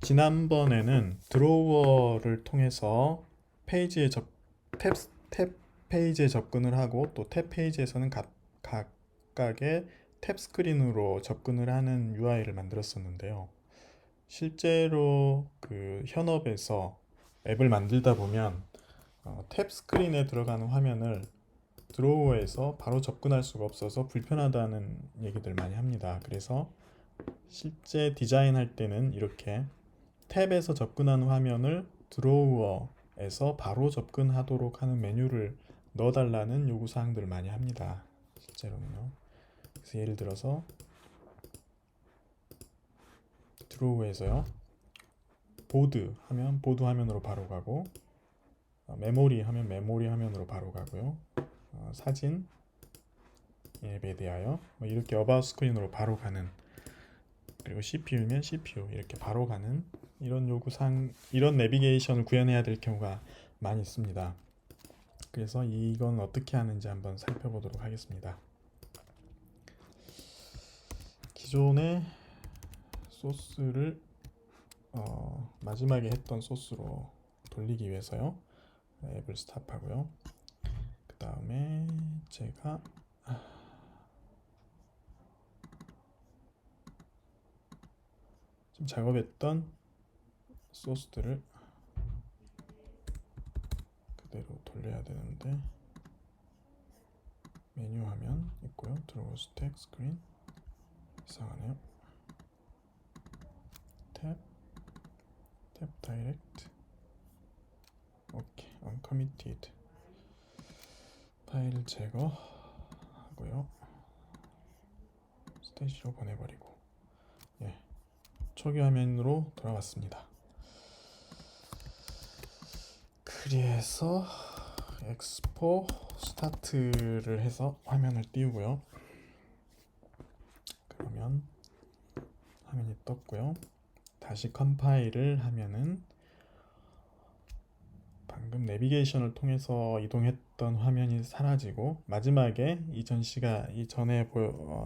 지난번에는 드로워를 통해서 페이지에 탭 페이지에 접근을 하고 또 탭 페이지에서는 각각의 탭 스크린으로 접근을 하는 UI를 만들었었는데요. 실제로 그 현업에서 앱을 만들다 보면 탭 스크린에 들어가는 화면을 드로워에서 바로 접근할 수가 없어서 불편하다는 얘기들 많이 합니다. 그래서 실제 디자인할 때는 이렇게 탭에서 접근하는 화면을 드로워에서 바로 접근하도록 하는 메뉴를 넣어달라는 요구사항들을 많이 합니다. 실제로는요. 그래서 예를 들어서 드로워에서요, 보드 하면 보드 화면으로 바로 가고, 메모리 하면 메모리 화면으로 바로 가고요. 사진 앱에 대하여 이렇게 어바웃 스크린으로 바로 가는, 그리고 CPU면 CPU 이렇게 바로 가는 이런 요구사항, 이런 내비게이션을 구현해야 될 경우가 많이 있습니다. 그래서 이건 어떻게 하는지 한번 살펴보도록 하겠습니다. 기존의 소스를 마지막에 했던 소스로 돌리기 위해서요, 앱을 스탑하고요. 그 다음에 제가 지금 작업했던 소스들을 그대로 돌려야 되는데, 메뉴 화면 있고요. 드로우 스택 스크린 이상하네요. 탭 다이렉트, 오케이, uncommitted. 파일 제거하고요. 스테이지로 보내버리고, 예, 초기 화면으로 돌아왔습니다. 그래서 엑스포 스타트를 해서 화면을 띄우고요. 그러면 화면이 떴고요. 다시 컴파일을 하면은 방금 내비게이션을 통해서 이동했던 화면이 사라지고, 마지막에 이전에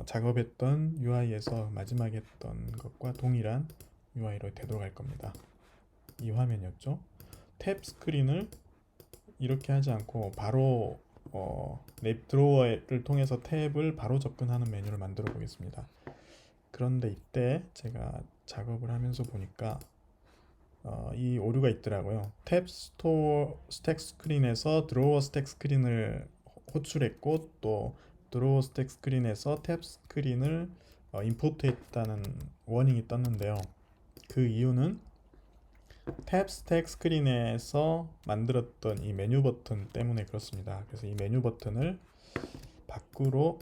작업했던 UI에서 마지막에 했던 것과 동일한 UI로 되돌아갈 겁니다. 이 화면이었죠. 탭 스크린을 이렇게 하지 않고 바로 드로워를 통해서 탭을 바로 접근하는 메뉴를 만들어 보겠습니다. 그런데 이때 제가 작업을 하면서 보니까 이 오류가 있더라고요. 탭 스택 스크린에서 드로워 스택 스크린을 호출했고, 또 드로워 스택 스크린에서 탭 스크린을 임포트했다는 워닝이 떴는데요. 그 이유는 탭 스택 스크린에서 만들었던 이 메뉴 버튼 때문에 그렇습니다. 그래서 이 메뉴 버튼을 밖으로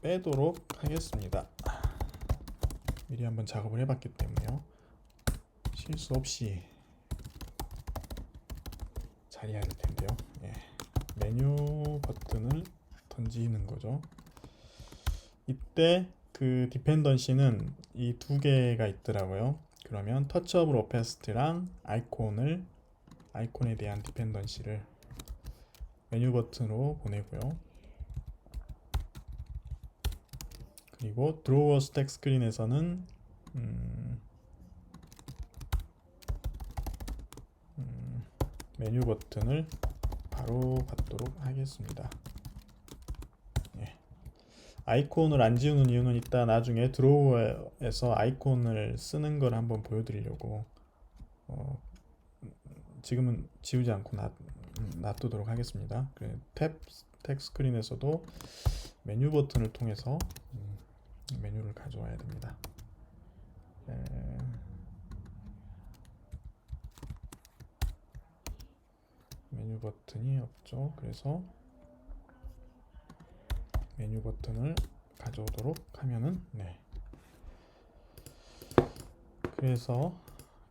빼도록 하겠습니다. 미리 한번 작업을 해봤기 때문에요. 실수 없이 잘해야 될 텐데요. 예. 메뉴 버튼을 던지는 거죠. 이때 그 디펜던시는 이 두 개가 있더라고요. 그러면 터치어블 오페스티랑 아이콘에 대한 디펜던시를 메뉴 버튼으로 보내고요. 그리고 드로워 스택 스크린에서는 메뉴 버튼을 바로 받도록 하겠습니다. 예. 아이콘을 안 지우는 이유는 이따 나중에 드로워에서 아이콘을 쓰는 걸 한번 보여드리려고 지금은 지우지 않고 놔두도록 하겠습니다. 탭 스크린에서도 메뉴 버튼을 통해서 메뉴를 가져와야 됩니다. 메뉴 버튼이 없죠. 그래서 메뉴 버튼을 가져오도록 하면은, 네, 그래서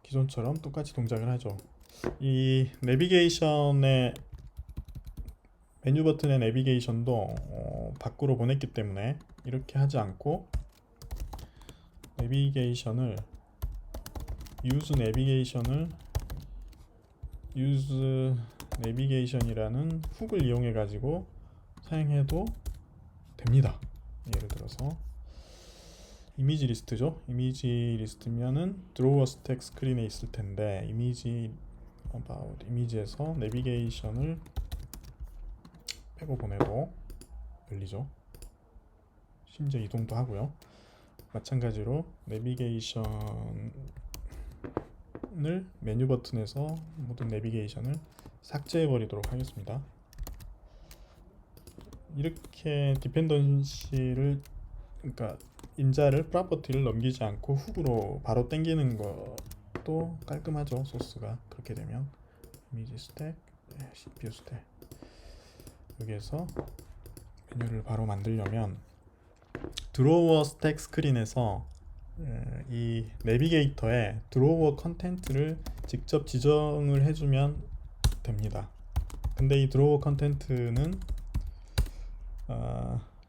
기존처럼 똑같이 동작을 하죠. 이 내비게이션의 메뉴 버튼의 내비게이션도 밖으로 보냈기 때문에 이렇게 하지 않고 use 내비게이션이라는 훅을 이용해 가지고 사용해도 됩니다. 예를 들어서 이미지 리스트죠. 이미지 리스트면은 드로워 스택 스크린에 있을 텐데 이미지 about 이미지에서 내비게이션을 빼고 보내도 열리죠. 심지어 이동도 하고요. 마찬가지로 내비게이션을 메뉴 버튼에서 모든 내비게이션을 삭제해 버리도록 하겠습니다. 이렇게 디펜던시를 그러니까 임자를 프로퍼티를 넘기지 않고 훅으로 바로 당기는 것도 깔끔하죠. 소스가 그렇게 되면 이미지 스택, CPU 스택 여기에서 메뉴를 바로 만들려면 드로워 스택 스크린에서 이 내비게이터에 드로워 컨텐트를 직접 지정을 해주면 됩니다. 근데 이 드로워 컨텐트는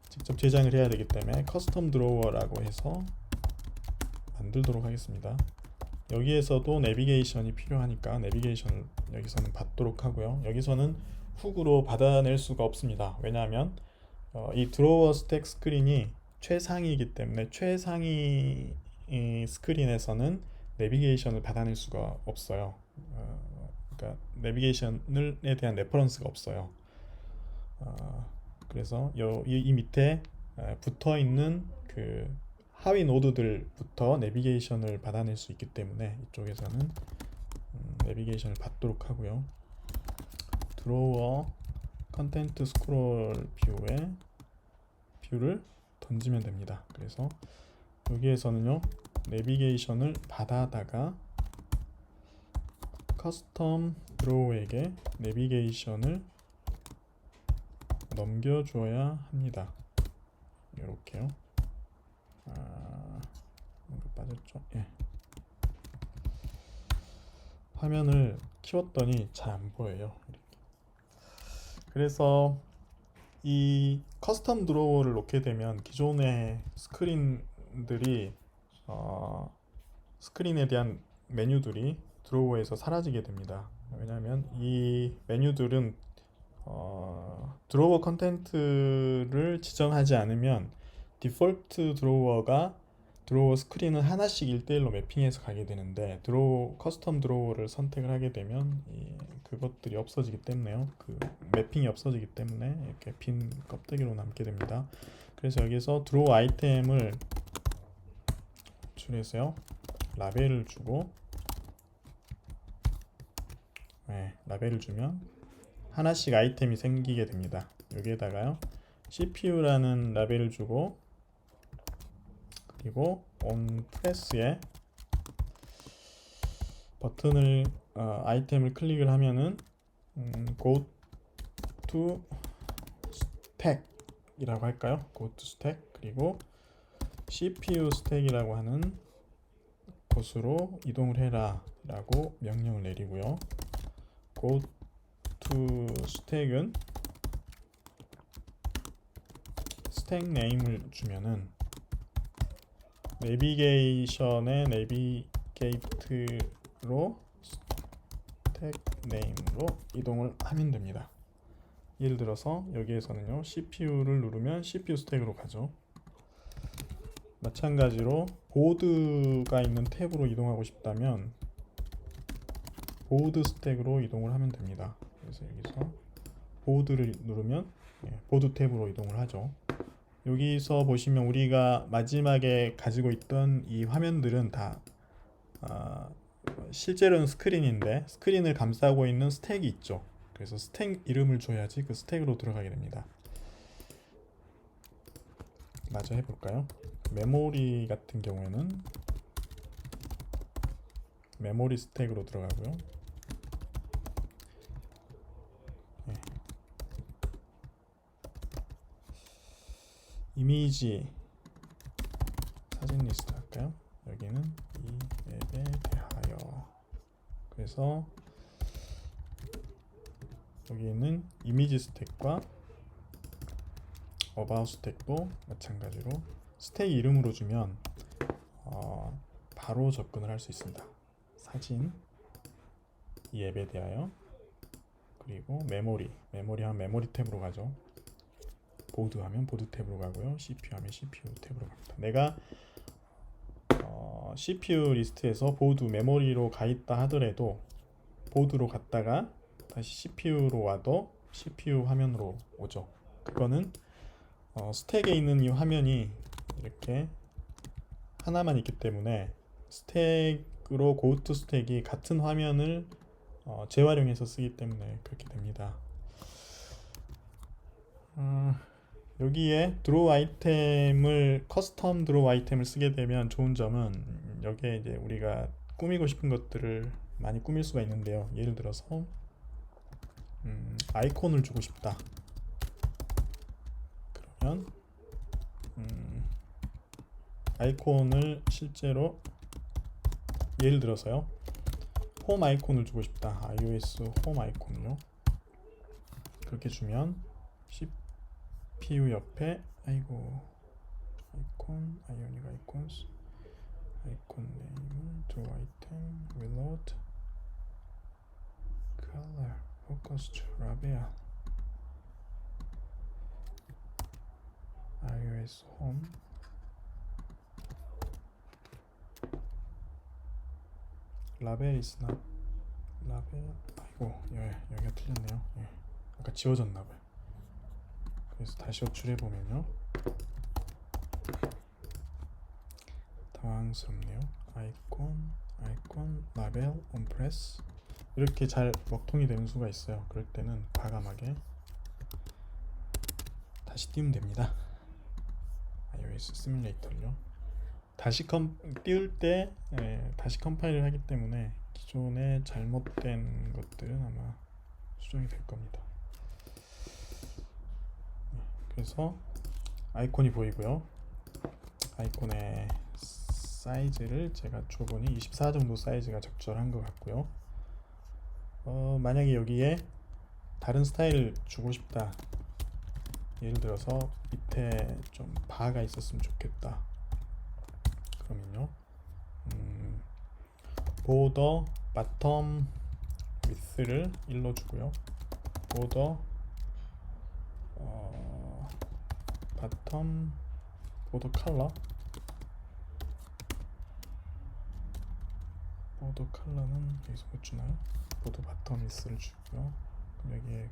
직접 제작을 해야 되기 때문에 커스텀 드로워라고 해서 만들도록 하겠습니다. 여기에서도 내비게이션이 필요하니까 내비게이션을 여기서는 받도록 하고요. 여기서는 훅으로 받아낼 수가 없습니다. 왜냐하면 이 드로워 스택 스크린이 최상위이기 때문에 최상위 스크린에서는 내비게이션을 받아낼 수가 없어요. 그러니까 내비게이션에 대한 레퍼런스가 없어요. 그래서 이 밑에 붙어 있는 그 하위 노드들부터 내비게이션을 받아낼 수 있기 때문에 이쪽에서는 내비게이션을 받도록 하고요. 드로워 컨텐트 스크롤 뷰를 던지면 됩니다. 그래서 여기에서는요 내비게이션을 받아다가 커스텀 드로우에게 내비게이션을 넘겨줘야 합니다. 이렇게요. 뭔가 빠졌죠? 예. 화면을 키웠더니 잘 안 보여요. 이렇게. 그래서 이 커스텀 드로워를 놓게 되면 기존의 스크린들이 스크린에 대한 메뉴들이 드로워에서 사라지게 됩니다. 왜냐하면 이 메뉴들은 드로워 컨텐트를 지정하지 않으면 디폴트 드로워 스크린은 하나씩 1대1로 매핑해서 가게 되는데 커스텀 드로워를 선택을 하게 되면 그것들이 없어지기 때문에요. 그 매핑이 없어지기 때문에 이렇게 빈 껍데기로 남게 됩니다. 그래서 여기서 드로워 아이템을 줄여서요 라벨을 주고 라벨을 주면 하나씩 아이템이 생기게 됩니다. 여기에다가요 CPU라는 라벨을 주고 그리고 on press에 버튼을 아이템을 클릭을 하면은 go to stack 이라고 할까요? go to stack 그리고 CPU 스택이라고 하는 곳으로 이동을 해라 라고 명령을 내리고요. go to stack은 스택 네임을 주면은 내비게이션의 내비게이트로 스택 네임으로 이동을 하면 됩니다. 예를 들어서 여기에서는요 CPU를 누르면 CPU 스택으로 가죠. 마찬가지로 보드가 있는 탭으로 이동하고 싶다면 보드 스택으로 이동을 하면 됩니다. 그래서 여기서 보드를 누르면 보드 탭으로 이동을 하죠. 여기서 보시면 우리가 마지막에 가지고 있던 이 화면들은 다 실제로는 스크린인데 스크린을 감싸고 있는 스택이 있죠. 그래서 스택 이름을 줘야지 그 스택으로 들어가게 됩니다. 마저 해볼까요? 메모리 같은 경우에는 메모리 스택으로 들어가고요. 이미지 사진 리스트 할까요? 여기는 이 앱에 대하여 그래서 여기는 이미지 스택과 about 스택도 마찬가지로 스택 이름으로 주면 바로 접근을 할 수 있습니다. 사진 이 앱에 대하여 그리고 메모리 하면 메모리 탭으로 가죠. 보드 하면 보드 탭으로 가고요. CPU 하면 CPU 탭으로 갑니다. 내가 CPU 리스트에서 보드 메모리로 가 있다 하더라도 보드로 갔다가 다시 CPU로 와도 CPU 화면으로 오죠. 그거는 스택에 있는 이 화면이 이렇게 하나만 있기 때문에 스택으로 고토 스택이 같은 화면을 재활용해서 쓰기 때문에 그렇게 됩니다. 여기에 드로우 아이템을 커스텀 드로우 아이템을 쓰게 되면 좋은 점은 여기에 이제 우리가 꾸미고 싶은 것들을 많이 꾸밀 수가 있는데요. 예를 들어서 아이콘을 주고 싶다. 그러면 아이콘을 실제로 예를 들어서요. 홈 아이콘을 주고 싶다. iOS 홈 아이콘요. 그렇게 주면 CPU 옆에 아이콘 아이오닉 아이콘스 아이콘 네임 드로우 아이템 reload color focused 라벨 iOS 홈 라벨 is not 라벨 아이고 여기가 틀렸네요. 예. 아까 지워졌나봐요. 그래서 다시 호출해보면요 당황스럽네요. 아이콘 라벨 온프레스 이렇게 잘 먹통이 되는 수가 있어요. 그럴 때는 과감하게 다시 띄우면 됩니다. iOS 시뮬레이터를요. 다시 띄울 때 다시 컴파일을 하기 때문에 기존에 잘못된 것들은 아마 수정이 될 겁니다. 그래서 아이콘이 보이고요. 아이콘의 사이즈를 제가 줘보니 24 정도 사이즈가 적절한 것 같고요. 만약에 여기에 다른 스타일을 주고 싶다. 예를 들어서 밑에 좀 바가 있었으면 좋겠다. 그러면요. 보더 바텀 위스를 1로 주고요. 보더 바텀 보더 컬러는 여기서 못 주나요? 보더 바텀 위스를 주고요. 그럼 여기에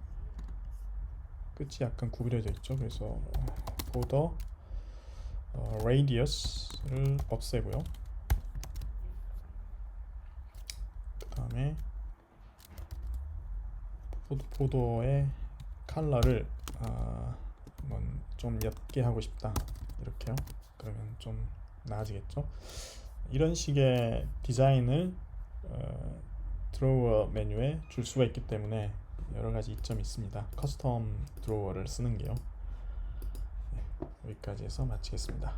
끝이 약간 구부려져 있죠. 그래서 보더 레이디어스를 없애고요. 그 다음에 보더의 컬러를 좀 옅게 하고 싶다. 이렇게요. 그러면 좀 나아지겠죠. 이런 식의 디자인을 드로워 메뉴에 줄 수가 있기 때문에 여러가지 이점이 있습니다. 커스텀 드로워를 쓰는 게요. 여기까지 해서 마치겠습니다.